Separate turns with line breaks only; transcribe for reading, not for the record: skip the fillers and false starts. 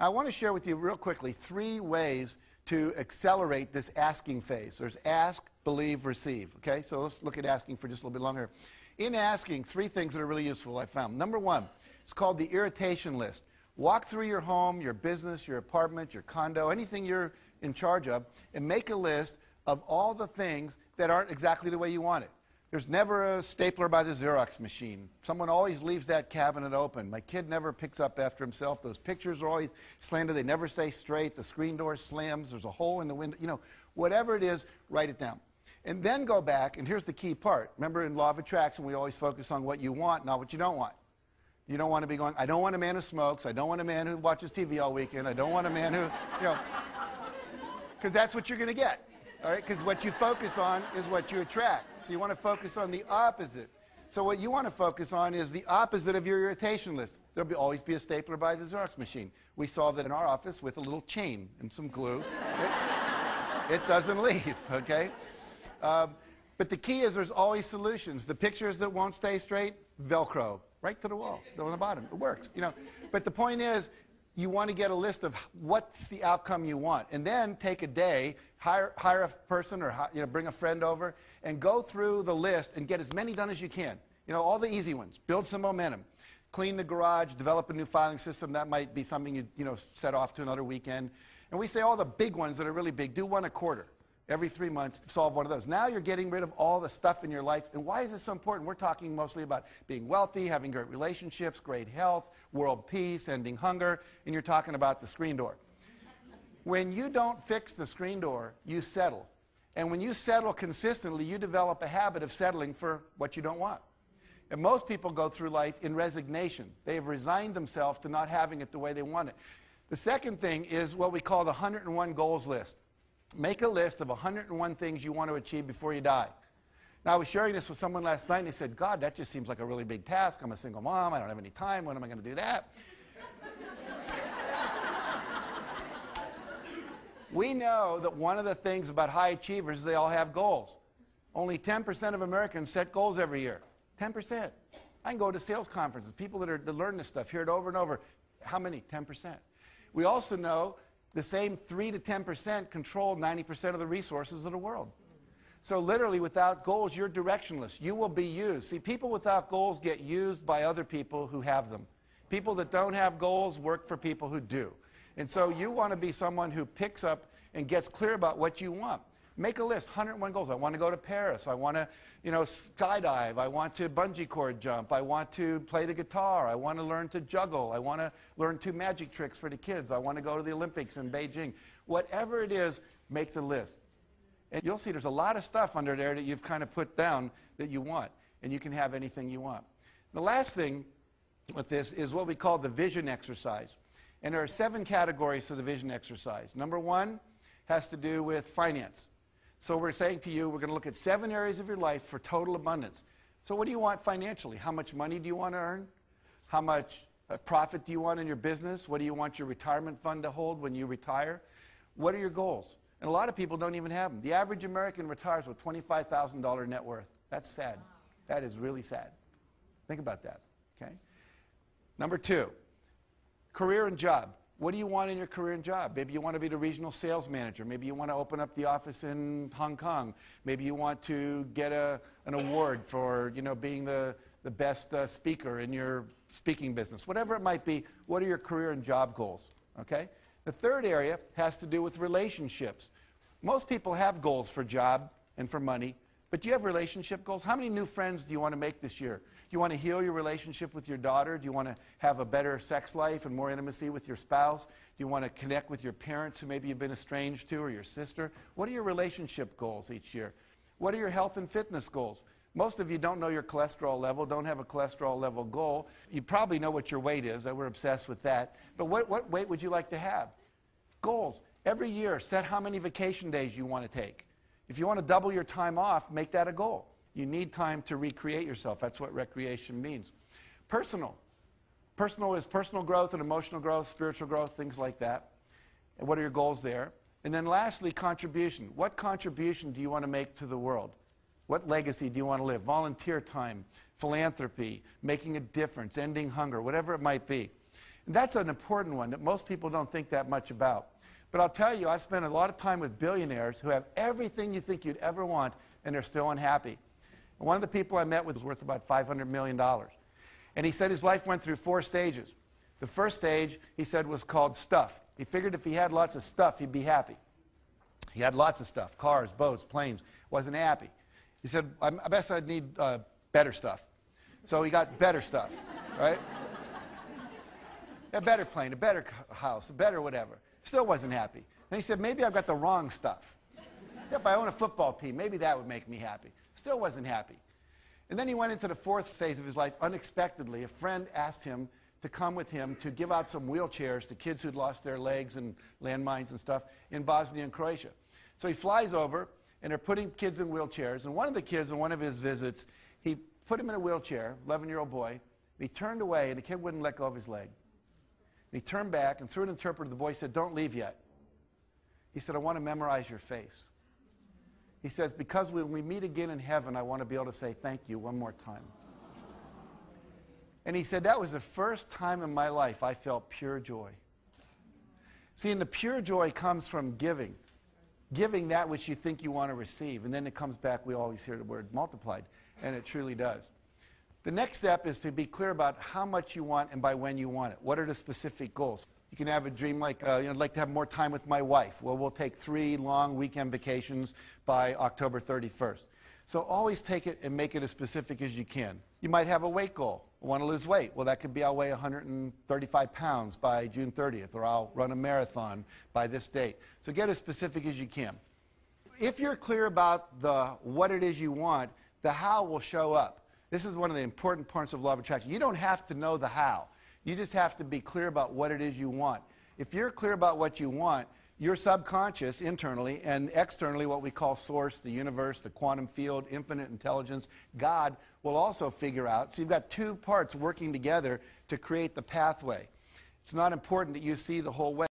I want to share with you real quickly 3 ways to accelerate this asking phase. There's ask, believe, receive. Okay, so let's look at asking for just a little bit longer. In asking, 3 things that are really useful I found. Number 1, it's called the irritation list. Walk through your home, your business, your apartment, your condo, anything you're in charge of, and make a list of all the things that aren't exactly the way you want it. There's never a stapler by the Xerox machine. Someone always leaves that cabinet open. My kid never picks up after himself. Those pictures are always slanted. They never stay straight. The screen door slams. There's a hole in the window. You know, whatever it is, write it down. And then go back, and here's the key part. Remember, in law of attraction, we always focus on what you want, not what you don't want. You don't want to be going, I don't want a man who smokes. I don't want a man who watches TV all weekend. I don't want a man who, you know, because that's what you're going to get. All right, because what you focus on is what you attract. So you want to focus on the opposite. So what you want to focus on is the opposite of your irritation list. There'll always be a stapler by the Xerox machine. We solved it in our office with a little chain and some glue. It doesn't leave, okay? But the key is there's always solutions. The pictures that won't stay straight, Velcro, right to the wall, on the bottom. It works, you know. But the point is, you want to get a list of what's the outcome you want, and then take a day, hire a person, or bring a friend over, and go through the list and get as many done as you can. You know, all the easy ones. Build some momentum. Clean the garage. Develop a new filing system. That might be something you set off to another weekend. And we say all the big ones that are really big. Do 1 a quarter. Every 3 months, solve one of those. Now you're getting rid of all the stuff in your life. And why is this so important? We're talking mostly about being wealthy, having great relationships, great health, world peace, ending hunger, and you're talking about the screen door. When you don't fix the screen door, you settle. And when you settle consistently, you develop a habit of settling for what you don't want. And most people go through life in resignation. They have resigned themselves to not having it the way they want it. The second thing is what we call the 101 goals list. Make a list of 101 things you want to achieve before you die. Now, I was sharing this with someone last night, and they said, God, that just seems like a really big task. I'm a single mom. I don't have any time. When am I going to do that? We know that one of the things about high achievers is they all have goals. Only 10% of Americans set goals every year. 10%. I can go to sales conferences, people that learn this stuff, hear it over and over. How many? 10%. We also know the same 3 to 10% control 90% of the resources of the world. So literally, without goals, you're directionless. You will be used. See, people without goals get used by other people who have them. People that don't have goals work for people who do. And so you want to be someone who picks up and gets clear about what you want. Make a list, 101 goals. I want to go to Paris. I want to, skydive. I want to bungee cord jump. I want to play the guitar. I want to learn to juggle. I want to learn 2 magic tricks for the kids. I want to go to the Olympics in Beijing. Whatever it is, make the list. And you'll see there's a lot of stuff under there that you've kind of put down that you want. And you can have anything you want. The last thing with this is what we call the vision exercise. And there are 7 categories to the vision exercise. Number 1 has to do with finance. So we're saying to you, we're going to look at 7 areas of your life for total abundance. So what do you want financially? How much money do you want to earn? How much profit do you want in your business? What do you want your retirement fund to hold when you retire? What are your goals? And a lot of people don't even have them. The average American retires with $25,000 net worth. That's sad. That is really sad. Think about that. Okay? Number 2, career and job. What do you want in your career and job? Maybe you want to be the regional sales manager. Maybe you want to open up the office in Hong Kong. Maybe you want to get an award for being the best speaker in your speaking business. Whatever it might be, what are your career and job goals? Okay? The third area has to do with relationships. Most people have goals for job and for money, but do you have relationship goals? How many new friends do you want to make this year? Do you want to heal your relationship with your daughter? Do you want to have a better sex life and more intimacy with your spouse? Do you want to connect with your parents who maybe you've been estranged to, or your sister? What are your relationship goals each year? What are your health and fitness goals? Most of you don't know your cholesterol level, don't have a cholesterol level goal. You probably know what your weight is. We're obsessed with that. But what weight would you like to have? Goals. Every year, set how many vacation days you want to take. If you want to double your time off, make that a goal. You need time to recreate yourself. That's what recreation means. Personal. Personal is personal growth and emotional growth, spiritual growth, things like that. And what are your goals there? And then lastly, contribution. What contribution do you want to make to the world? What legacy do you want to live? Volunteer time, philanthropy, making a difference, ending hunger, whatever it might be. That's an important one that most people don't think that much about. But I'll tell you, I spent a lot of time with billionaires who have everything you think you'd ever want, and they're still unhappy. And one of the people I met with was worth about $500 million. And he said his life went through 4 stages. The first stage, he said, was called stuff. He figured if he had lots of stuff, he'd be happy. He had lots of stuff, cars, boats, planes, wasn't happy. He said, I guess I'd need better stuff. So he got better stuff, right? A better plane, a better house, a better whatever. Still wasn't happy. And he said, maybe I've got the wrong stuff. If I own a football team, maybe that would make me happy. Still wasn't happy. And then he went into the 4th phase of his life unexpectedly. A friend asked him to come with him to give out some wheelchairs to kids who'd lost their legs and landmines and stuff in Bosnia and Croatia. So he flies over, and they're putting kids in wheelchairs. And one of the kids, in one of his visits, he put him in a wheelchair, 11-year-old boy. And he turned away, and the kid wouldn't let go of his leg. And he turned back, and through an interpreter, the boy said, don't leave yet. He said, I want to memorize your face. He says, because when we meet again in heaven, I want to be able to say thank you one more time. And he said, that was the first time in my life I felt pure joy. See, and the pure joy comes from giving. Giving that which you think you want to receive. And then it comes back, we always hear the word multiplied, and it truly does. The next step is to be clear about how much you want and by when you want it. What are the specific goals? You can have a dream like, I'd like to have more time with my wife. Well, we'll take 3 long weekend vacations by October 31st. So always take it and make it as specific as you can. You might have a weight goal. I want to lose weight. Well, that could be I'll weigh 135 pounds by June 30th, or I'll run a marathon by this date. So get as specific as you can. If you're clear about what it is you want, the how will show up. This is one of the important parts of law of attraction. You don't have to know the how. You just have to be clear about what it is you want. If you're clear about what you want, your subconscious, internally, and externally, what we call source, the universe, the quantum field, infinite intelligence, God, will also figure out. So you've got 2 parts working together to create the pathway. It's not important that you see the whole way.